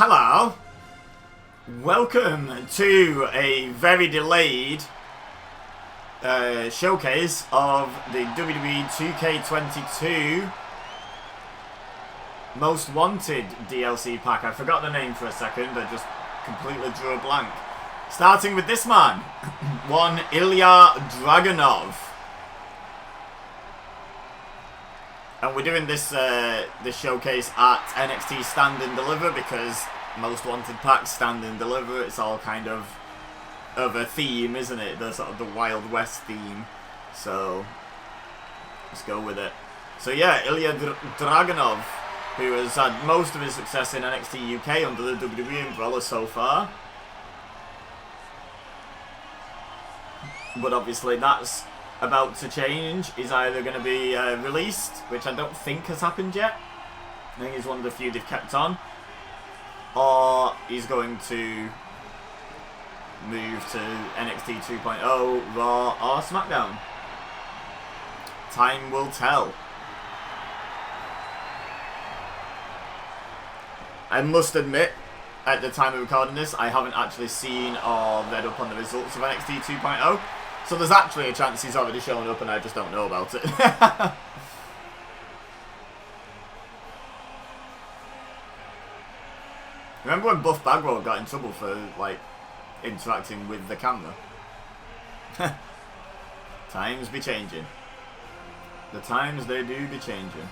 Hello, welcome to a very delayed showcase of the WWE 2K22 Most Wanted DLC pack. I forgot the name for a second, I just completely drew a blank. Starting with this man, one Ilja Dragunov. And we're doing this this showcase at NXT Stand and Deliver because Most Wanted packs Stand and Deliver. It's all kind of a theme, isn't it? The sort of the Wild West theme. So let's go with it. So yeah, Ilja Dragunov, who has had most of his success in NXT UK under the WWE umbrella so far. But obviously that's about to change. He's either going to be released, which I don't think has happened yet. I think he's one of the few they've kept on. Or he's going to move to NXT 2.0, Raw or SmackDown. Time will tell. I must admit, at the time of recording this, I haven't actually seen or read up on the results of NXT 2.0. So there's actually a chance he's already shown up and I just don't know about it. Remember when Buff Bagwell got in trouble for, like, interacting with the camera? Times be changing. The times they do be changing.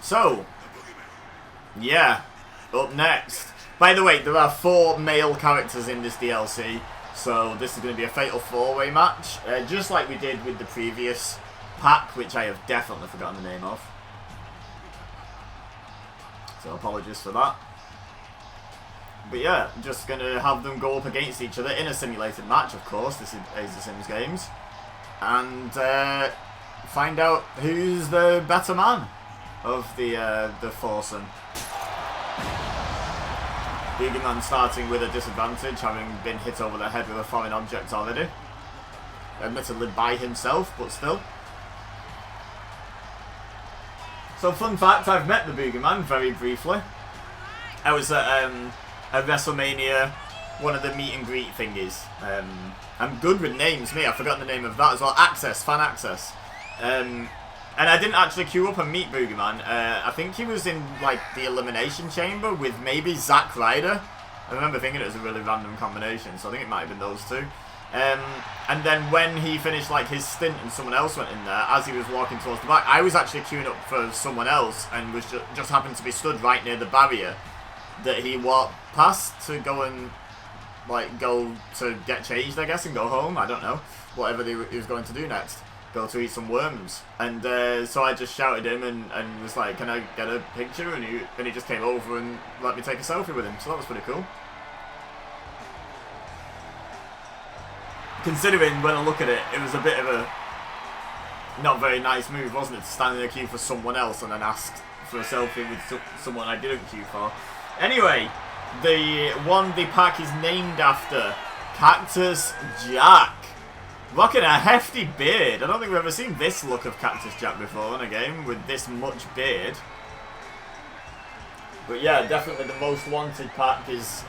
So, yeah, up next. By the way, there are 4 male characters in this DLC, so this is going to be a fatal 4-way match, just like we did with the previous pack, which I have definitely forgotten the name of. So apologies for that. But yeah, just going to have them go up against each other in a simulated match, of course. This is the Sims games. And find out who's the better man of the foursome. Boogeyman starting with a disadvantage, having been hit over the head with a foreign object already. Admittedly by himself, but still. So fun fact, I've met the Boogeyman very briefly. I was at WrestleMania, one of the meet and greet thingies. I'm good with names, me, I've forgotten the name of that as well. Access, Fan Access. And I didn't actually queue up and meet Boogeyman. I think he was in, like, the Elimination Chamber with maybe Zack Ryder. I remember thinking it was a really random combination, so I think it might have been those two. And then when he finished, like, his stint and someone else went in there, as he was walking towards the back, I was actually queuing up for someone else and was just happened to be stood right near the barrier that he walked past to go and, like, go to get changed, I guess, and go home. I don't know. Whatever he was going to do next. Go to eat some worms. And so I just shouted him and was like, can I get a picture? And he just came over and let me take a selfie with him. So that was pretty cool. Considering when I look at it, it was a bit of a not very nice move, wasn't it? To stand in a queue for someone else and then ask for a selfie with someone I didn't queue for. Anyway, the pack is named after Cactus Jack. Rocking a hefty beard. I don't think we've ever seen this look of Cactus Jack before in a game with this much beard. But yeah, definitely the Most Wanted pack is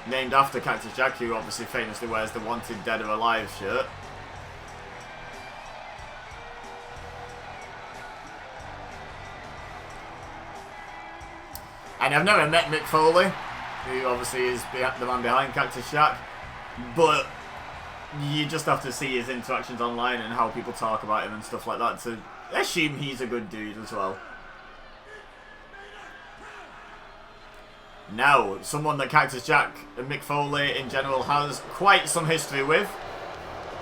named after Cactus Jack, who obviously famously wears the Wanted Dead or Alive shirt. And I've never met Mick Foley, who obviously is the man behind Cactus Jack, but you just have to see his interactions online and how people talk about him and stuff like that to assume he's a good dude as well. Now, someone that Cactus Jack and Mick Foley in general has quite some history with.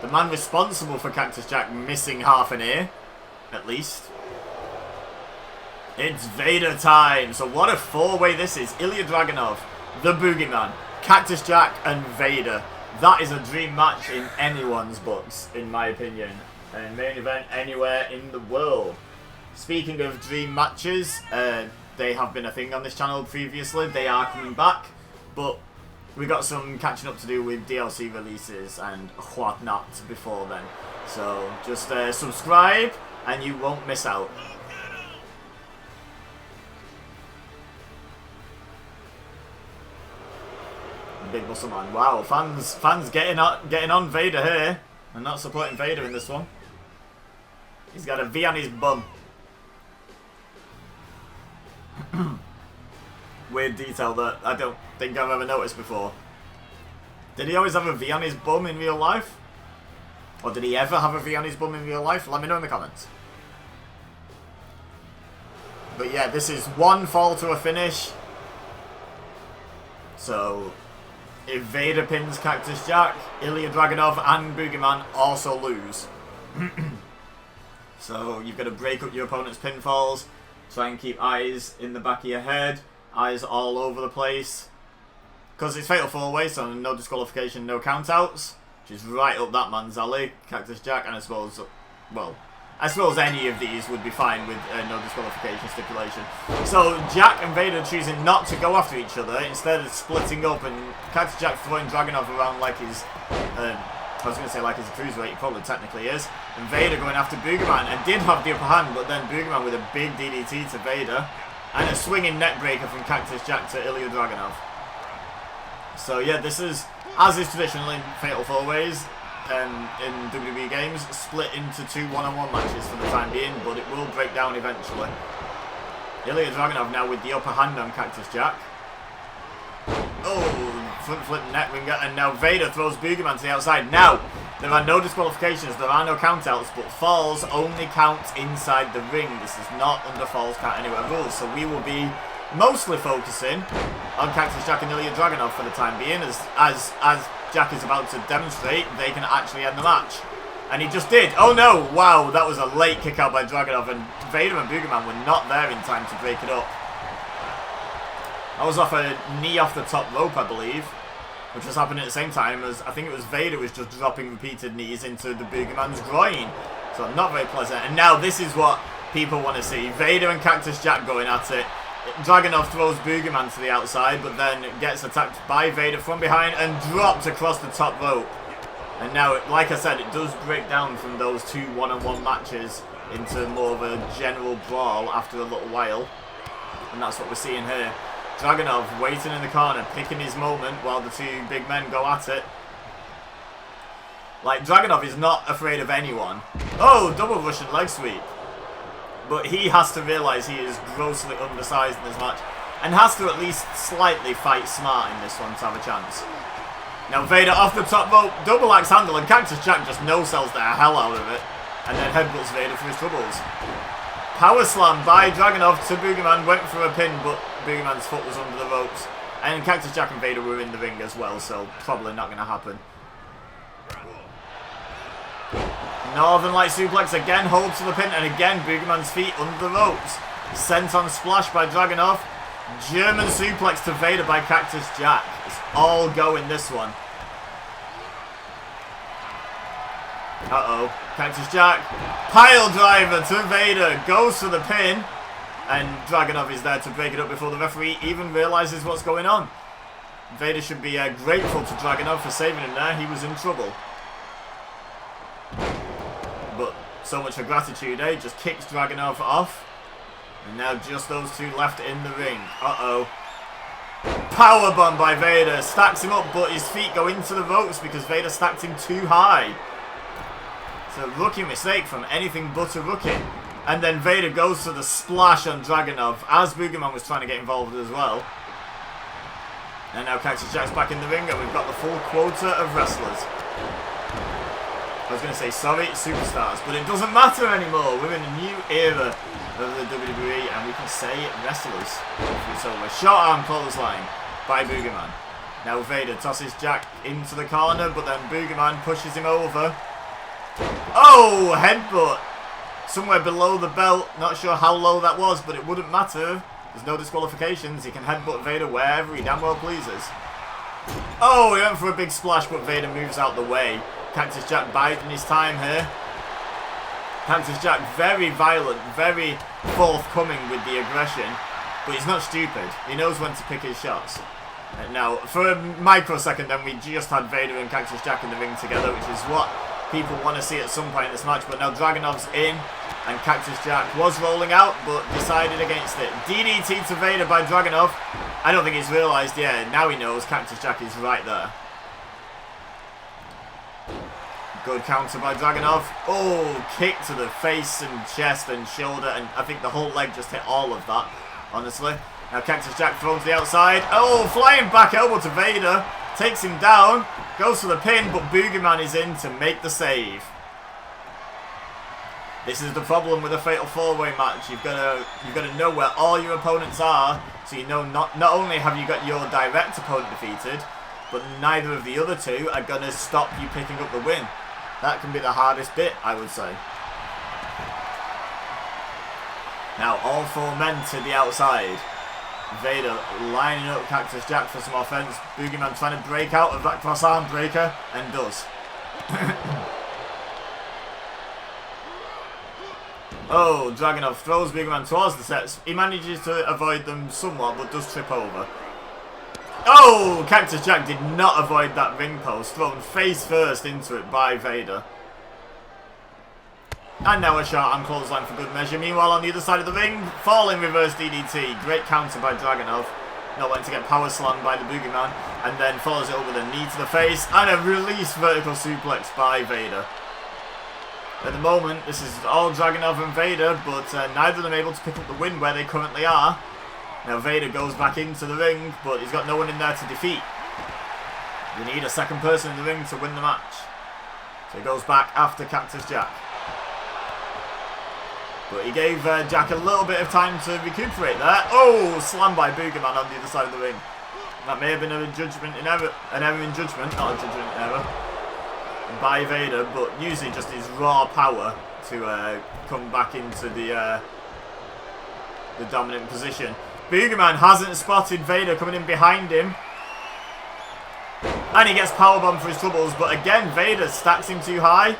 The man responsible for Cactus Jack missing half an ear, at least. It's Vader time! So what a 4-way this is. Ilja Dragunov, the Boogeyman, Cactus Jack and Vader. That is a dream match in anyone's books, in my opinion. And main event anywhere in the world. Speaking of dream matches, they have been a thing on this channel previously. They are coming back, but we got some catching up to do with DLC releases and whatnot before then. So just subscribe and you won't miss out. big muscle man. Wow, fans getting on Vader here. And not supporting Vader in this one. He's got a V on his bum. Weird detail that I don't think I've ever noticed before. Did he always have a V on his bum in real life? Or did he ever have a V on his bum in real life? Let me know in the comments. But yeah, this is one fall to a finish. So, if Vader pins Cactus Jack, Ilja Dragunov and Boogeyman also lose. So, you've got to break up your opponent's pinfalls. Try and keep eyes in the back of your head. Eyes all over the place. Because it's Fatal 4-Way, so no disqualification, no countouts. Which is right up that man's alley. Cactus Jack, and I suppose, well, I suppose any of these would be fine with no disqualification stipulation. So Jack and Vader choosing not to go after each other, instead of splitting up, and Cactus Jack throwing Dragunov around like he's, I was going to say like he's a cruiserweight, he probably technically is. And Vader going after Boogeyman, and did have the upper hand, but then Boogeyman with a big DDT to Vader. And a swinging neckbreaker from Cactus Jack to Ilja Dragunov. So yeah, this is, as is traditional in Fatal 4-Ways, in WWE games, split into 2 one-on-one matches for the time being, but it will break down eventually. Ilja Dragunov now with the upper hand on Cactus Jack. Oh, front flip neck ringer, and now Vader throws Boogeyman to the outside. Now, there are no disqualifications, there are no countouts, but falls only count inside the ring. This is not under falls count anywhere rules, so we will be mostly focusing on Cactus Jack and Ilja Dragunov for the time being, as Jack is about to demonstrate, they can actually end the match. And he just did. Oh no! Wow, that was a late kick out by Dragunov, and Vader and Boogeyman were not there in time to break it up. That was off a knee off the top rope, I believe, which was happening at the same time as, I think it was Vader was just dropping repeated knees into the Boogeyman's groin. So not very pleasant. And now this is what people want to see. Vader and Cactus Jack going at it. Dragunov throws Boogeyman to the outside, but then gets attacked by Vader from behind and dropped across the top rope. And now, like I said, it does break down from those 2 one-on-one matches into more of a general brawl after a little while. And that's what we're seeing here. Dragunov waiting in the corner, picking his moment while the 2 big men go at it. Like, Dragunov is not afraid of anyone. Oh, double Russian leg sweep. But he has to realise he is grossly undersized in this match, and has to at least slightly fight smart in this one to have a chance. Now Vader off the top rope, double axe handle, and Cactus Jack just no-sells the hell out of it, and then headbutts Vader for his troubles. Power slam by Dragunov to Boogeyman, went for a pin, but Boogeyman's foot was under the ropes. And Cactus Jack and Vader were in the ring as well, so probably not going to happen. Northern Light suplex again, hold to the pin, and again Boogeyman's feet under the ropes. Senton splash by Dragunov. German suplex to Vader by Cactus Jack. It's all go in this one. Uh-oh. Cactus Jack. Pile driver to Vader. Goes for the pin. And Dragunov is there to break it up before the referee even realises what's going on. Vader should be grateful to Dragunov for saving him there. He was in trouble. But so much for gratitude, eh? Just kicks Dragunov off. And now just those 2 left in the ring. Uh-oh. Powerbomb by Vader. Stacks him up, but his feet go into the ropes because Vader stacked him too high. It's a rookie mistake from anything but a rookie. And then Vader goes for the splash on Dragunov, as Boogeyman was trying to get involved as well. And now Cactus Jack's back in the ring, and we've got the full quota of wrestlers. I was going to say, sorry, superstars, but it doesn't matter anymore. We're in a new era of the WWE, and we can say wrestlers. So a short arm clothesline by Boogeyman. Now Vader tosses Jack into the corner, but then Boogeyman pushes him over. Oh, headbutt. Somewhere below the belt. Not sure how low that was, but it wouldn't matter. There's no disqualifications. He can headbutt Vader wherever he damn well pleases. Oh, he went for a big splash, but Vader moves out the way. Cactus Jack biding his time here. Cactus Jack very violent, very forthcoming with the aggression, but he's not stupid. He knows when to pick his shots. Now, for a microsecond then, we just had Vader and Cactus Jack in the ring together, which is what people want to see at some point in this match. But now Dragunov's in, and Cactus Jack was rolling out, but decided against it. DDT to Vader by Dragunov. I don't think he's realised, yeah, now he knows Cactus Jack is right there. Good counter by Dragunov. Oh, kick to the face and chest and shoulder, and I think the whole leg just hit all of that, honestly. Now Cactus Jack thrown to the outside. Oh, flying back elbow to Vader. Takes him down. Goes for the pin, but Boogeyman is in to make the save. This is the problem with a Fatal 4-Way match. You've got to know where all your opponents are, so you know not only have you got your direct opponent defeated, but neither of the other two are going to stop you picking up the win. That can be the hardest bit, I would say. Now, all four men to the outside. Vader lining up Cactus Jack for some offense. Boogeyman trying to break out of that cross arm breaker, and does. Oh, Dragunov throws Boogeyman towards the sets. He manages to avoid them somewhat, but does trip over. Oh, Cactus Jack did not avoid that ring post, thrown face first into it by Vader. And now a shot and clothesline for good measure. Meanwhile, on the other side of the ring, falling reverse DDT. Great counter by Dragunov. Not wanting to get power slammed by the Boogeyman. And then follows it up with a knee to the face. And a release vertical suplex by Vader. At the moment, this is all Dragunov and Vader, but neither of them able to pick up the win where they currently are. Now Vader goes back into the ring, but he's got no one in there to defeat. You need a second person in the ring to win the match. So he goes back after Cactus Jack. But he gave Jack a little bit of time to recuperate there. Oh, slam by Boogeyman on the other side of the ring. That may have been a judgment in error, an error in judgment, not a judgment in error, by Vader, but using just his raw power to come back into the dominant position. Boogeyman hasn't spotted Vader coming in behind him. And he gets powerbombed for his troubles, but again, Vader stacks him too high.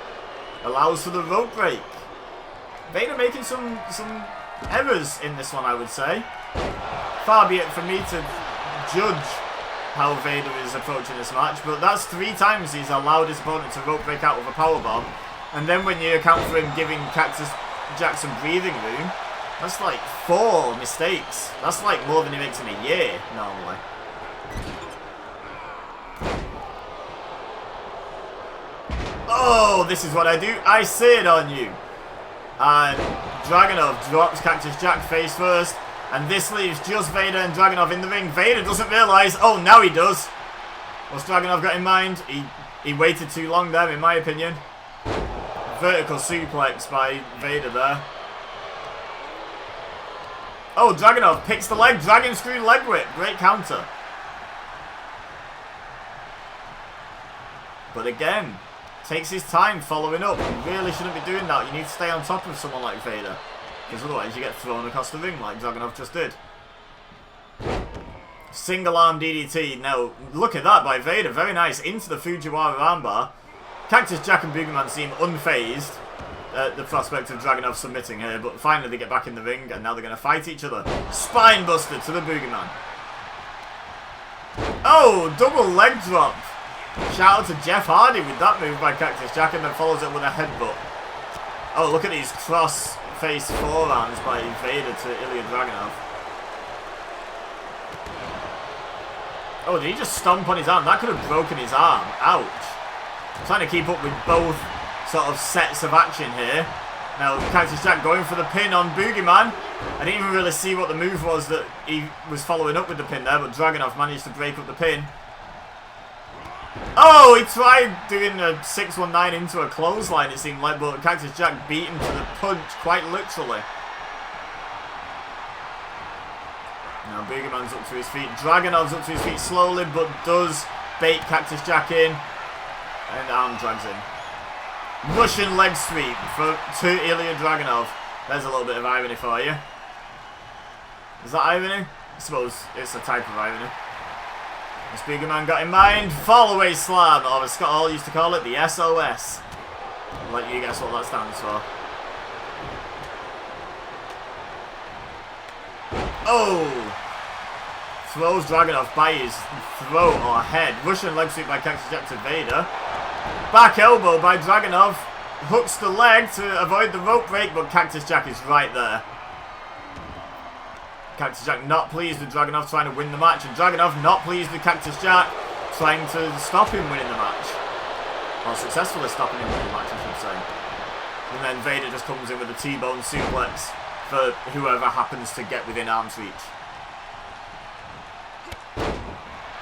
Allows for the rope break. Vader making some errors in this one, I would say. Far be it for me to judge how Vader is approaching this match, but that's 3 times he's allowed his opponent to rope break out with a powerbomb. And then when you account for him giving Cactus Jack some breathing room, that's like 4 mistakes. That's like more than he makes in a year, normally. Oh, this is what I do. I say it on you. And Dragunov drops Cactus Jack face first. And this leaves just Vader and Dragunov in the ring. Vader doesn't realise. Oh, now he does. What's Dragunov got in mind? He waited too long there, in my opinion. Vertical suplex by Vader there. Oh, Dragunov picks the leg. Dragon screw leg whip. Great counter. But again, takes his time following up. You really shouldn't be doing that. You need to stay on top of someone like Vader, because otherwise you get thrown across the ring like Dragunov just did. Single arm DDT. Now, look at that by Vader. Very nice. Into the Fujiwara armbar. Cactus Jack and Boogeyman seem unfazed at the prospect of Dragunov submitting here, but finally they get back in the ring and now they're going to fight each other. Spine buster to the Boogeyman. Oh, double leg drop. Shout out to Jeff Hardy with that move by Cactus Jack, and then follows it with a headbutt. Oh, look at these cross-face forearms by Vader to Ilja Dragunov. Oh, did he just stomp on his arm? That could have broken his arm. Ouch. Trying to keep up with both sort of sets of action here. Now, Cactus Jack going for the pin on Boogeyman. I didn't even really see what the move was that he was following up with the pin there, but Dragunov managed to break up the pin. Oh, he tried doing a 619 into a clothesline, it seemed like, but Cactus Jack beat him to the punch, quite literally. Now Boogeyman's up to his feet. Dragunov's up to his feet slowly, but does bait Cactus Jack in. And arm drags in. Russian leg sweep to Ilja Dragunov. There's a little bit of irony for you. Is that irony? I suppose it's a type of irony. As Boogeyman got in mind, fall away slam, or as Scott Hall used to call it, the SOS. I'll let you guess what that stands for. Oh! Throws Dragunov by his throat or head. Russian leg sweep by Cactus Jack to Vader. Back elbow by Dragunov. Hooks the leg to avoid the rope break, but Cactus Jack is right there. Cactus Jack not pleased with Dragunov trying to win the match, and Dragunov not pleased with Cactus Jack trying to stop him winning the match. Or successfully stopping him winning the match, I should say. And then Vader just comes in with a T-bone suplex for whoever happens to get within arm's reach.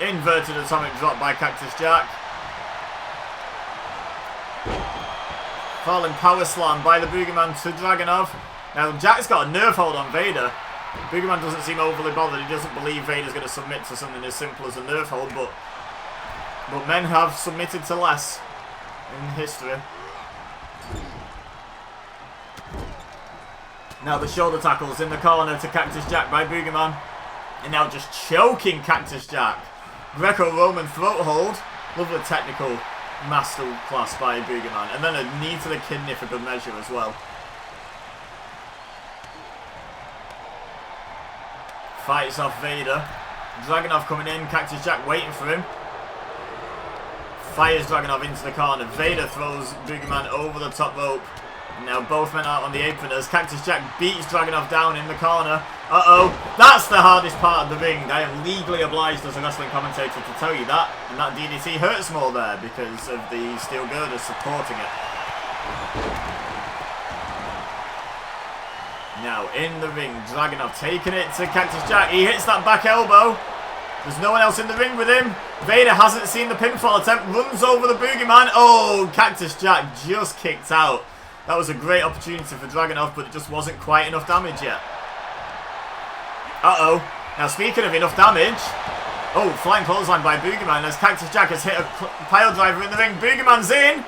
Inverted atomic drop by Cactus Jack. Falling power slam by the Boogeyman to Dragunov. Now Jack's got a nerve hold on Vader. Boogeyman doesn't seem overly bothered. He doesn't believe Vader's going to submit to something as simple as a nerve hold, but men have submitted to less in history. Now the shoulder tackles in the corner to Cactus Jack by Boogeyman. And now just choking Cactus Jack. Greco-Roman throat hold. Lovely technical masterclass by Boogeyman. And then a knee to the kidney for good measure as well. Fights off Vader. Dragunov coming in. Cactus Jack waiting for him. Fires Dragunov into the corner. Vader throws Boogeyman over the top rope. Now both men out on the apron as Cactus Jack beats Dragunov down in the corner. Uh-oh. That's the hardest part of the ring. I am legally obliged as a wrestling commentator to tell you that. And that DDT hurts more there because of the steel girders supporting it. Now in the ring, Dragunov taking it to Cactus Jack. He hits that back elbow. There's no one else in the ring with him. Vader hasn't seen the pinfall attempt. Runs over the Boogeyman. Oh, Cactus Jack just kicked out. That was a great opportunity for Dragunov, but it just wasn't quite enough damage yet. Uh-oh. Now, speaking of enough damage... Oh, flying clothesline by Boogeyman as Cactus Jack has hit a pile driver in the ring. Boogeyman's in!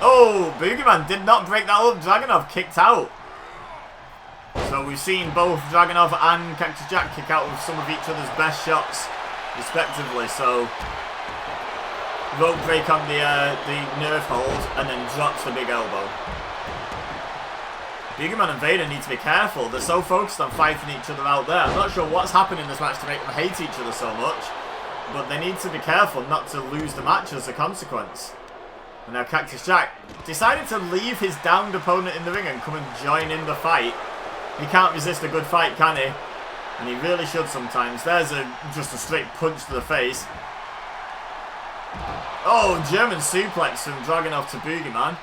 Oh, Boogeyman did not break that up. Dragunov kicked out. So we've seen both Dragunov and Cactus Jack kick out with some of each other's best shots, respectively. So... rope break on the nerve hold and then drops the big elbow. Boogeyman and Vader need to be careful. They're so focused on fighting each other out there. I'm not sure what's happened in this match to make them hate each other so much, but they need to be careful not to lose the match as a consequence. And now Cactus Jack decided to leave his downed opponent in the ring and come and join in the fight. He can't resist a good fight, can he? And he really should sometimes. There's just a straight punch to the face. Oh, German suplex from Dragunov to Boogeyman.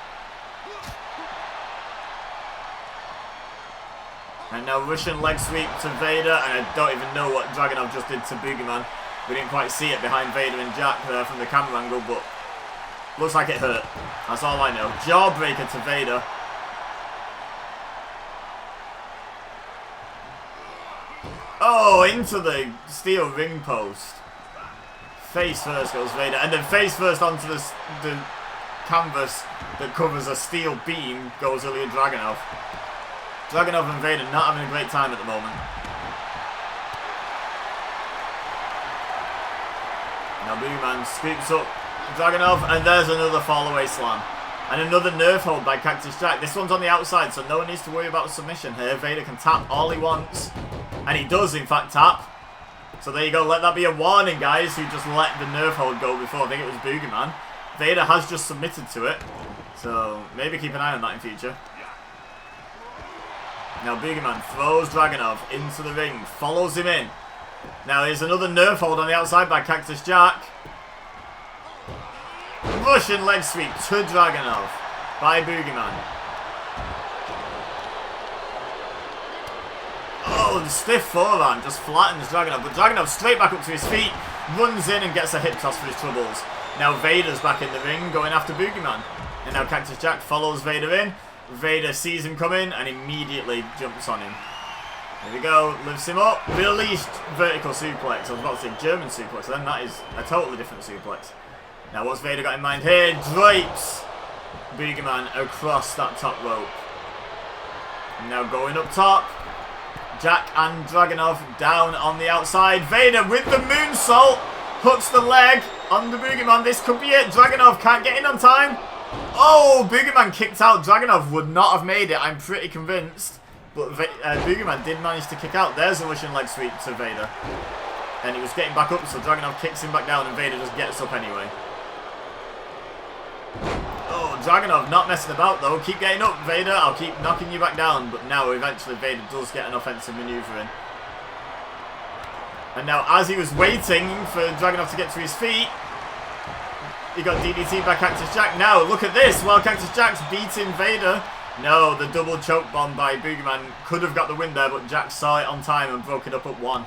And now Russian leg sweep to Vader. And I don't even know what Dragunov just did to Boogeyman. We didn't quite see it behind Vader and Jack there from the camera angle, but looks like it hurt. That's all I know. Jawbreaker to Vader. Oh, into the steel ring post. Face first goes Vader, and then face first onto the canvas that covers a steel beam goes Ilja Dragunov. Dragunov and Vader not having a great time at the moment. Now Boogeyman scoops up Dragunov, and there's another fall-away slam. And another nerve hold by Cactus Jack. This one's on the outside, so no one needs to worry about submission here. Vader can tap all he wants, and he does in fact tap. So there you go, let that be a warning, guys, who just let the nerve hold go before. I think it was Boogeyman. Vader has just submitted to it, so maybe keep an eye on that in future. Now Boogeyman throws Dragunov into the ring, follows him in. Now there's another nerve hold on the outside by Cactus Jack. Russian leg sweep to Dragunov by Boogeyman. Oh, the stiff forearm just flattens Dragunov, but Dragunov straight back up to his feet, runs in and gets a hip toss for his troubles. Now Vader's back in the ring, going after Boogeyman. And now Cactus Jack follows Vader in. Vader sees him come in and immediately jumps on him. There we go, lifts him up, released vertical suplex. I was about to say German suplex, then that is a totally different suplex. Now what's Vader got in mind here? Drapes Boogeyman across that top rope. Now going up top. Jack and Dragunov down on the outside. Vader with the moonsault. Hooks the leg on the Boogeyman. This could be it. Dragunov can't get in on time. Oh, Boogeyman kicked out. Dragunov would not have made it, I'm pretty convinced. But Boogeyman did manage to kick out. There's a Russian leg sweep to Vader. And he was getting back up, so Dragunov kicks him back down and Vader just gets up anyway. Oh, Dragunov not messing about though. Keep getting up, Vader. I'll keep knocking you back down. But now, eventually, Vader does get an offensive maneuver in. And now, as he was waiting for Dragunov to get to his feet, he got DDT'd by Cactus Jack. Now, look at this. While Cactus Jack's beating Vader. No, the double choke bomb by Boogeyman could have got the win there, but Jack saw it on time and broke it up at 1.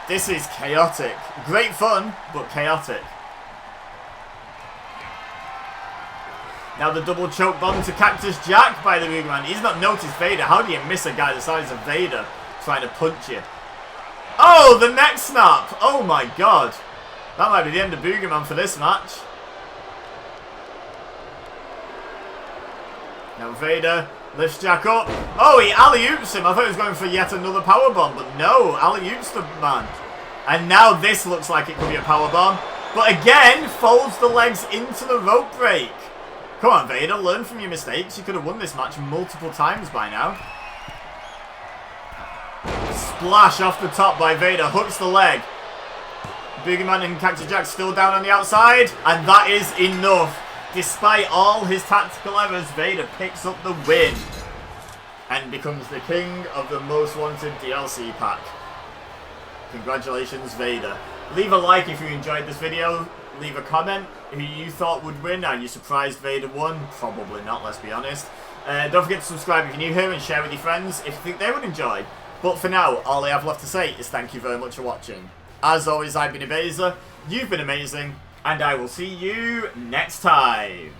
This is chaotic. Great fun, but chaotic. Now the double choke bomb to Cactus Jack by the Boogeyman. He's not noticed Vader. How do you miss a guy the size of Vader trying to punch you? Oh, the neck snap. Oh my god. That might be the end of Boogeyman for this match. Now Vader lifts Jack up. Oh, he alley-oops him. I thought he was going for yet another powerbomb, but no, alley-oops the man. And now this looks like it could be a powerbomb. But again, folds the legs into the rope break. Come on, Vader, learn from your mistakes. You could have won this match multiple times by now. Splash off the top by Vader, hooks the leg. Boogeyman and Cactus Jack still down on the outside, and that is enough. Despite all his tactical errors, Vader picks up the win and becomes the king of the most wanted DLC pack. Congratulations, Vader. Leave a like if you enjoyed this video. Leave a comment who you thought would win. Are you surprised Vader won? Probably not, let's be honest. Don't forget to subscribe if you're new here and share with your friends if you think they would enjoy. But for now, all I have left to say is thank you very much for watching. As always, I've been Vader, you've been amazing, and I will see you next time.